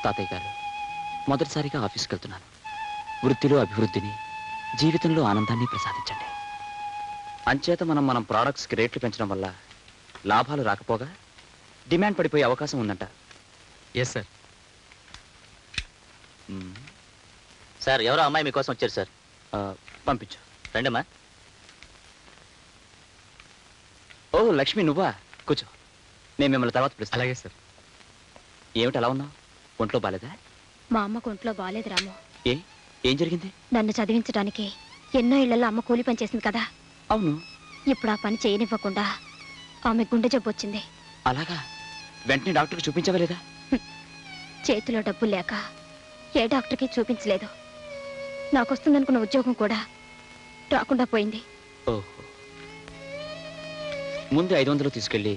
తాతయ్య గారు, మొదటిసారిగా ఆఫీస్కి వెళ్తున్నాను. వృత్తిలో అభివృద్ధిని, జీవితంలో ఆనందాన్ని ప్రసాదించండి. అంచేత మనం ప్రోడక్ట్స్కి రేట్లు పెంచడం వల్ల లాభాలు రాకపోగా డిమాండ్ పడిపోయే అవకాశం ఉందంట. Yes sir. సార్, ఎవరో అమ్మాయి మీకోసం వచ్చారు సార్. పంపించు. రండమ్మా. ఓ లక్ష్మి, నువ్వా? కూర్చో, నేను మిమ్మల్ని తర్వాత పిలుస్తాను. అలాగే సార్. ఏమిటి అలా ఉన్నావు? ఒంట్లో బాలేదా? మా అమ్మకు ఒంట్లో బాలేదు రాము. ఏం జరిగింది? నన్ను చదివించడానికి ఎన్నో ఇళ్లలో అమ్మ కూలి పని చేసింది కదా. అవును. ఇప్పుడు ఆ పని చేయనివ్వకుండా ఆమె గుండె జబ్బు వచ్చింది. అలాగా? వెంటనే డాక్టర్కి చూపించవలేదా? చేతిలో డబ్బులు లేక ఏ డాక్టర్కి చూపించలేదు. నాకొస్తుందనుకున్న ఉద్యోగం కూడా రాకుండా పోయింది. ఓహో. ముందు 500 తీసుకెళ్ళి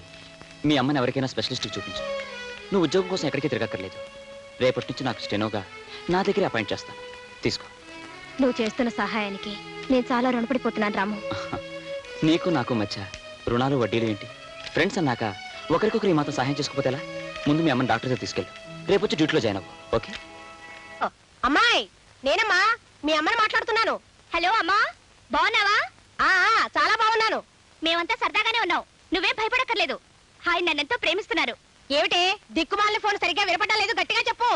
మీ అమ్మని ఎవరికైనా స్పెషలిస్ట్కి చూపించు. నువ్వు ఉద్యోగం కోసం ఎక్కడికి తిరగక్కర్లేదు. రేపటి నుంచి నాకు స్టెనోగా నా దగ్గర అపాయింట్ చేస్తాను. తీసుకో. నువ్వు చేస్తున్న సహాయానికి నేను చాలా రుణపడిపోతున్నాను రాము. నీకు నాకు మధ్య రుణాలు వడ్డీలు ఏంటి? ఫ్రెండ్స్ అన్నాక ఒకరికొకరు ఈ మాత్రం సహాయం చేసుకోకపోతే ఎలా? ముందు మీ అమ్మని డాక్టర్ దగ్గర తీసుకెళ్ళు. రేపు వచ్చి డ్యూటీలో జాయిన్ అవ్వు. ఓకే? అమ్మాయి, నేనమ్మా మీ అమ్మని మాట్లాడుతున్నాను. హలో అమ్మా, బాగున్నావా? చాలా బాగున్నాను. మేమంతా సరదాగానే ఉన్నాం. నువ్వేం భయపడక్కర్లేదు. ఆయన నన్నెంతో ప్రేమిస్తున్నారు. ఏమిటే దిక్కుమాలిన ఫోన్ సరిగ్గా వినపడడం లేదు, గట్టిగా చెప్పు.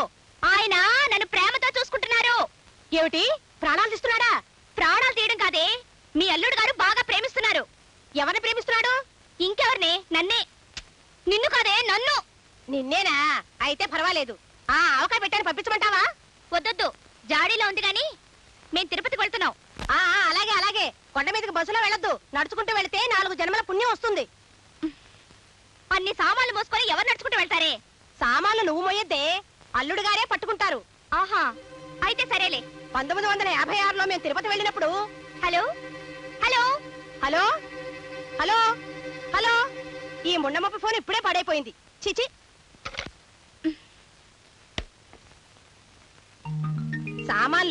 ఆయన నన్ను ప్రేమతో చూసుకుంటున్నారు. ఏమిటి, ప్రాణాలు తీస్తున్నాడా? ప్రాణాలు తీయడం కాదే, మీ అల్లుడు గారు బాగా ప్రేమిస్తున్నారు. ఎవరిని ప్రేమిస్తున్నాడు? ఇంకెవరిని? నన్నే. నిన్ను కాదే, నన్ను. నిన్నేనా? అయితే పర్వాలేదు. అవకాశం పెట్టాను, పంపించమంటావా? వద్దొద్దు, జాడీలో ఉంది గాని మేం తిరుపతికి వెళ్తున్నాం. అలాగే అలాగే. కొండ మీదకి బస్సులో వెళ్ళొద్దు, నడుచుకుంటూ వెళితే 4 జన్మల పుణ్యం వస్తుంది. అన్ని సామాన్లు మోసుకొని ఎవరు నడుచుకుంటూ వెళ్తారే? సామాన్లు నువ్వు మోయొద్దే, అల్లుడు గారే పట్టుకుంటారు. ఆహా, అయితే సరేలే. 1956లో మేము తిరుపతి వెళ్ళినప్పుడు. Hello hello hello hello hello, ఈ ముండమొప్పి ఫోన్ ఇప్పుడే పడైపోయింది. చిచి.